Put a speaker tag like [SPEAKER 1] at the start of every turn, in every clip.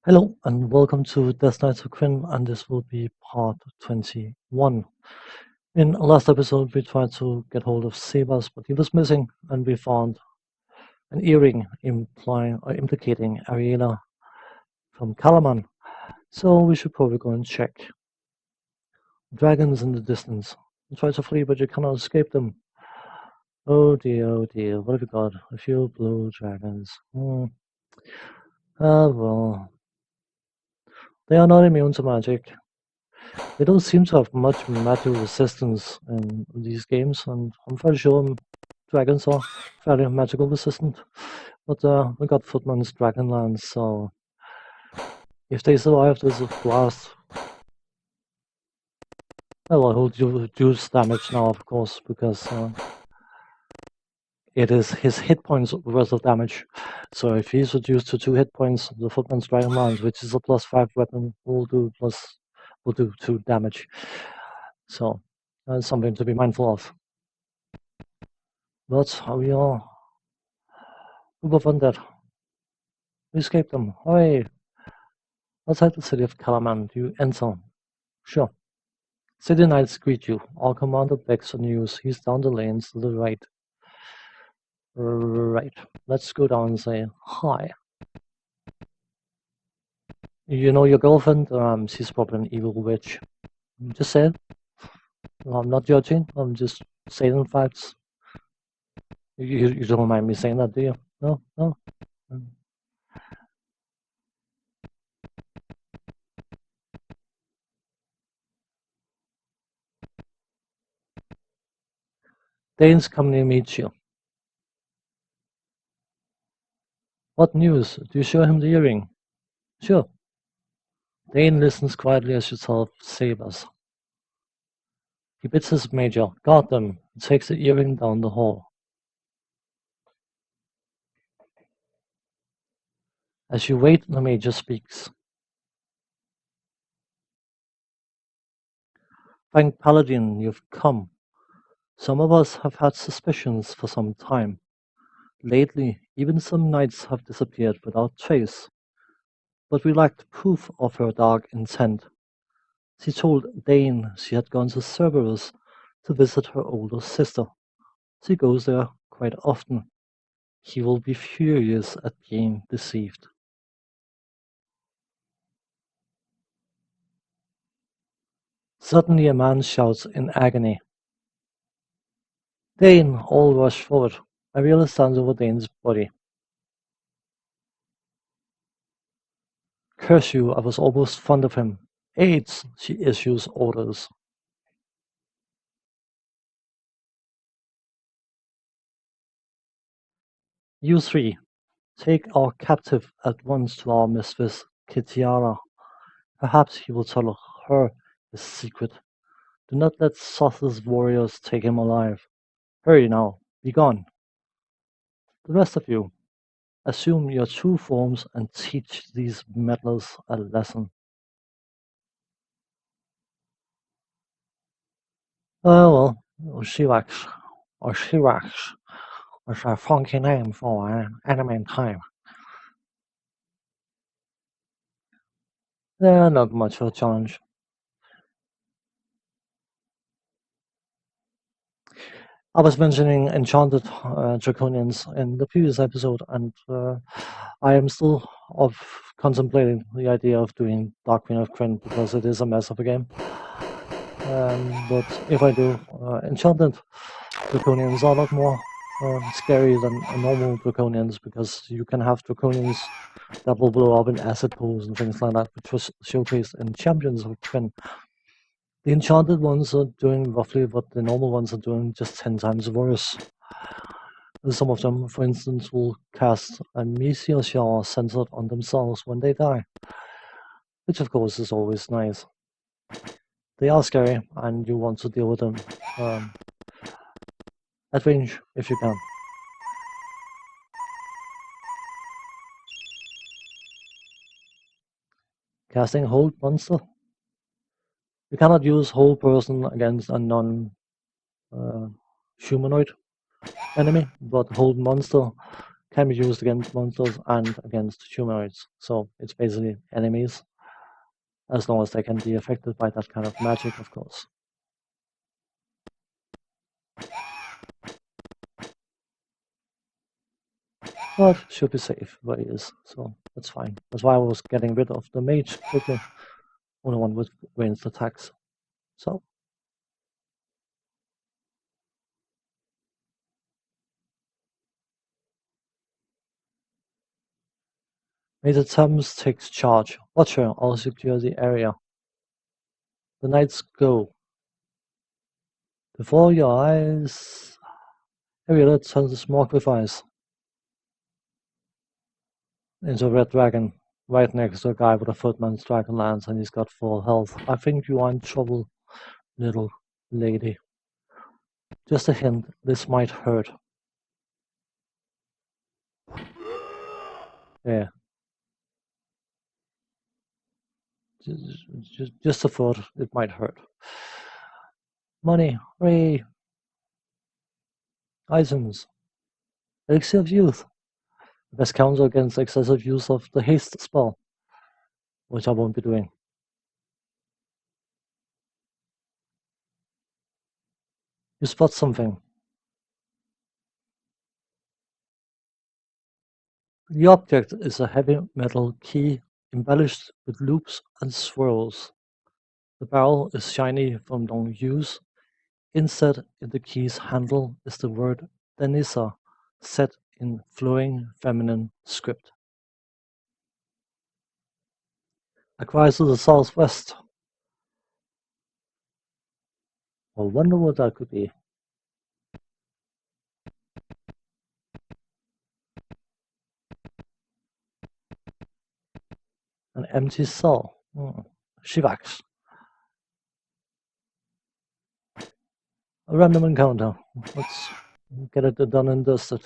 [SPEAKER 1] Hello and welcome to Knights of Krynn, and this will be part 21. In last episode we tried to get hold of Sebas, but he was missing, and we found an earring implicating Ariela from Kalaman. So we should probably go and check. Dragons in the distance. You try to flee, but you cannot escape them. Oh dear, what have we got? A few blue dragons. Well, they are not immune to magic. They don't seem to have much magic resistance in these games, and I'm fairly sure dragons are fairly magical resistant. But we got Footman's Dragonlance, so if they survive this blast, well, he'll reduce damage now, of course, because it is his hit points worth of damage. So if he's reduced to 2 hit points, the Footman's Dragonlance, which is a +5 weapon, will do 2 damage. So that's something to be mindful of. But we are overfunded. We escaped them. Hooray! Outside the city of Kalaman, you enter. Sure. City knights greet you. Our commander begs on you. He's down the lanes to the right. Right. Let's go down and say hi. You know your girlfriend? She's probably an evil witch. Just say it. I'm not judging. I'm just saying facts. You don't mind me saying that, do you? No? No? Dane's coming to meet you. What news? Do you show him the earring? Sure. Dane listens quietly as you tell Sabers. He bids his major, guard them, and takes the earring down the hall. As you wait, the major speaks. Thank Paladin, you've come. Some of us have had suspicions for some time. Lately, even some knights have disappeared without trace. But we lacked proof of her dark intent. She told Dane she had gone to Cerberus to visit her older sister. She goes there quite often. He will be furious at being deceived. Suddenly a man shouts in agony. Dane, all rush forward. Ariella stands over Dane's body. Curse you, I was almost fond of him. Aids, she issues orders. You three, take our captive at once to our mistress, Kitiara. Perhaps he will tell her his secret. Do not let Soth's warriors take him alive. Hurry now, be gone. The rest of you, assume your true forms and teach these meddlers a lesson. Oh well, Shivax, or Shirax, was a funky name for an anime type. They're not much of a challenge. I was mentioning enchanted draconians in the previous episode, and I am still of contemplating the idea of doing Dark Queen of Krynn because it is a mess of a game. But if I do, enchanted draconians are a lot more scary than normal draconians because you can have draconians that will blow up in acid pools and things like that, which was showcased in Champions of Krynn. The enchanted ones are doing roughly what the normal ones are doing, just 10 times worse. Some of them, for instance, will cast a meteor shower centered on themselves when they die, which of course is always nice. They are scary, and you want to deal with them at range if you can. Casting Hold Monster. You cannot use Hold Person against a non-humanoid enemy, but Hold Monster can be used against monsters and against humanoids. So it's basically enemies, as long as they can be affected by that kind of magic, of course. But should be safe where he is, so that's fine. That's why I was getting rid of the mage quickly. Only one with ranged attacks. So Major Thames takes charge. Watch her, I'll secure the area. The knights go. Before your eyes. Harriet turns the smoke with eyes into a red dragon. Right next to a guy with a footman's dragon lance, and he's got full health. I think you are in trouble, little lady. Just a hint, this might hurt. Yeah. Just a thought, it might hurt. Money, hooray! Items. Elixir of Youth. The best counter against excessive use of the haste spell, which I won't be doing. You spot something. The object is a heavy metal key embellished with loops and swirls. The barrel is shiny from long use. Inset in the key's handle is the word Denisa, set in flowing feminine script. Across to the southwest. I wonder what that could be. An empty cell. Shivax. A random encounter. Let's get it done and dusted.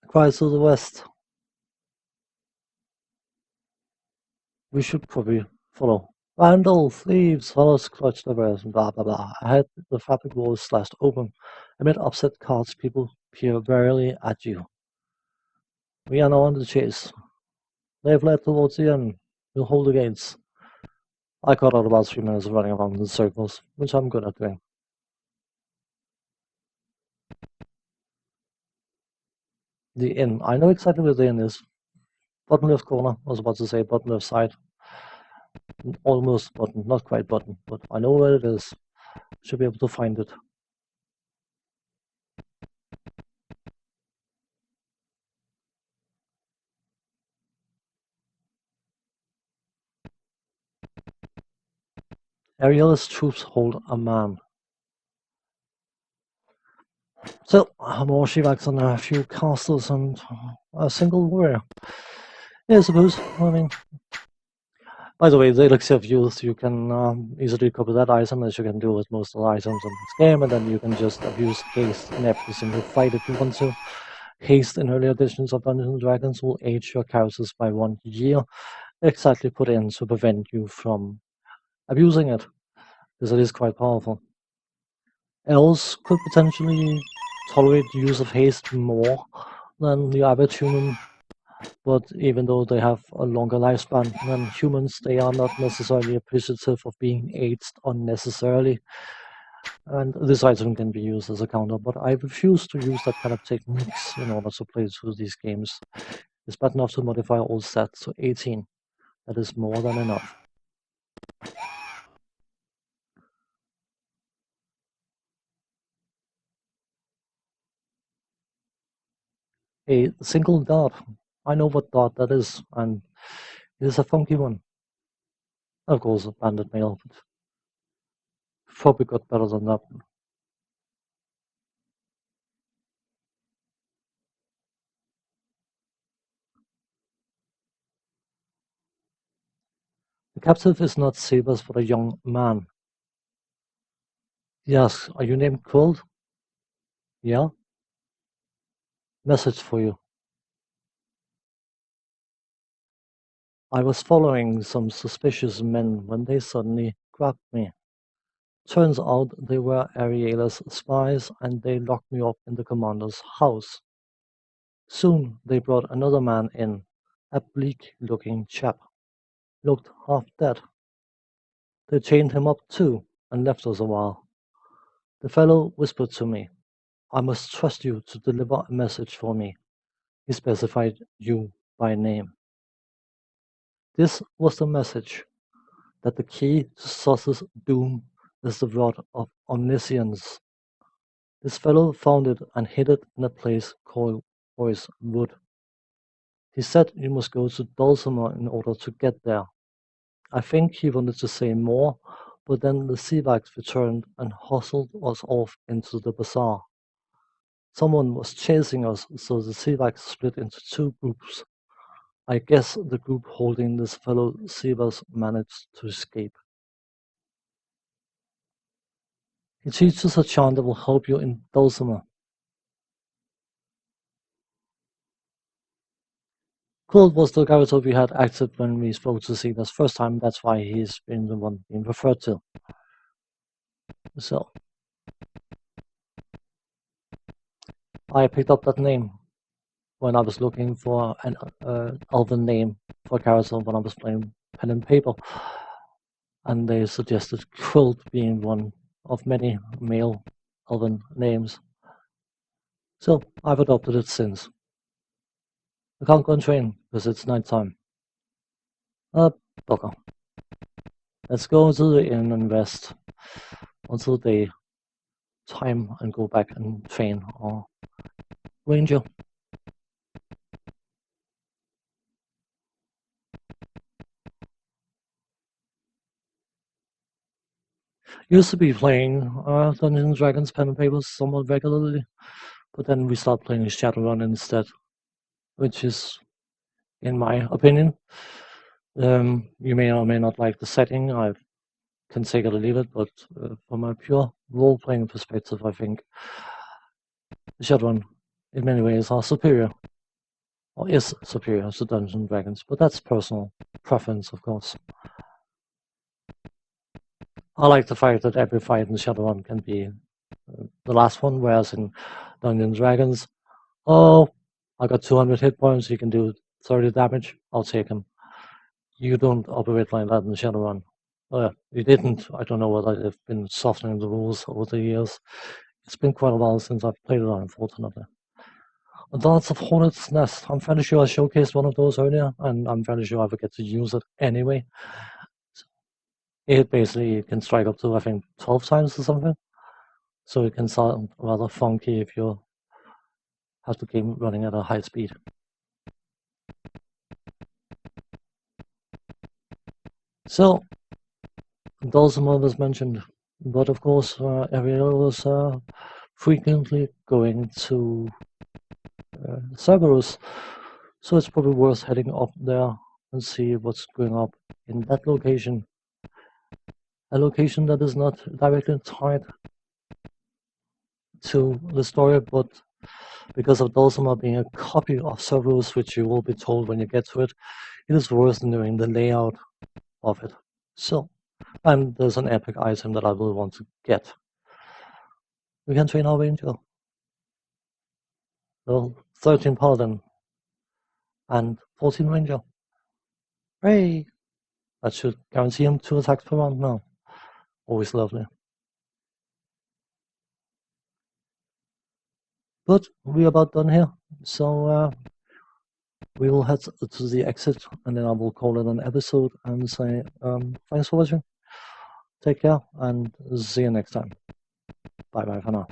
[SPEAKER 1] Across to the west. We should probably follow. Vandal, thieves, fellows clutch their breath, and blah blah blah. Ahead, the fabric wall is slashed open. Amid upset carts, people peer warily at you. We are now on the chase. They've led towards the end. We'll hold the gates. I got out about 3 minutes of running around in circles, which I'm good at doing. The inn. I know exactly where the inn is. Bottom left corner. I was about to say bottom left side. Almost button, not quite button, but I know where it is. Should be able to find it. Ariel's troops hold a man. So, more Shivax and a few castles and a single warrior. Yeah, I suppose. I mean, by the way, the Elixir of Youth, you can easily copy that item, as you can do with most of the items in this game, and then you can just abuse haste in every single fight if you want to. Haste in early editions of Dungeons and Dragons will age your characters by 1 year, exactly put in to prevent you from abusing it, because it is quite powerful. Elves could potentially tolerate the use of haste more than the average human, but even though they have a longer lifespan than humans, they are not necessarily appreciative of being aged unnecessarily. And this item can be used as a counter, but I refuse to use that kind of techniques in order to play through these games. It's bad enough to modify all stats to 18. That is more than enough. A single dart. I know what dart that is, and it is a funky one. Of course, a bandit mail, but probably got better than that. The captive is not sabers but a young man. Yes, are you named Cold? Yeah? Message for you. I was following some suspicious men when they suddenly grabbed me. Turns out they were Ariela's spies and they locked me up in the commander's house. Soon they brought another man in, a bleak-looking chap. Looked half dead. They chained him up too and left us a while. The fellow whispered to me, I must trust you to deliver a message for me. He specified you by name. This was the message, that the key to Sauce's doom is the rod of omniscience. This fellow found it and hid it in a place called Boy's Wood. He said you must go to Dulcimer in order to get there. I think he wanted to say more, but then the Seavax returned and hustled us off into the bazaar. Someone was chasing us, so the Seavax split into two groups. I guess the group holding this fellow Seavas managed to escape. He teaches a chant that will help you in Dulcimer. Cold was the character we had active when we spoke to Seavas first time, that's why he's been the one being referred to. So I picked up that name when I was looking for an elven name for a character when I was playing pen and paper, and they suggested Quilt being one of many male elven names. So I've adopted it since. I can't go and train because it's night time. Bugger. Let's go to the inn and rest until day time and go back and train our ranger. Used to be playing Dungeons and Dragons pen and paper somewhat regularly, but then we started playing Shadowrun instead, which is, in my opinion, you may or may not like the setting. I can take it or leave it, but from a pure role-playing perspective, I think Shadowrun, in many ways, are superior, or is superior to Dungeons and Dragons, but that's personal preference, of course. I like the fact that every fight in Shadowrun can be the last one, whereas in Dungeons and Dragons, oh, I got 200 hit points, you can do 30 damage, I'll take him. You don't operate like that in Shadowrun. You didn't. I don't know whether they've been softening the rules over the years. It's been quite a while since I've played it, unfortunately. Dance of Hornet's Nest. I'm fairly sure I showcased one of those earlier, and I'm fairly sure I will get to use it anyway. It basically can strike up to, I think, 12 times or something. So it can sound rather funky if you have the game running at a high speed. So, Dulcimer was mentioned, but of course, Ariel was frequently going to Cerberus, so it's probably worth heading up there and see what's going up in that location. A location that is not directly tied to the story, but because of Dulcimer being a copy of Cerberus, which you will be told when you get to it, it is worth knowing the layout of it. So, and there's an epic item that I will want to get. We can train our ranger. Well, 13 paladin and 14 ranger. Hooray! That should guarantee him 2 attacks per round now. Always lovely. But we're about done here, so we will head to the exit and then I will call it an episode and say thanks for watching. Take care and see you next time. Bye bye for now.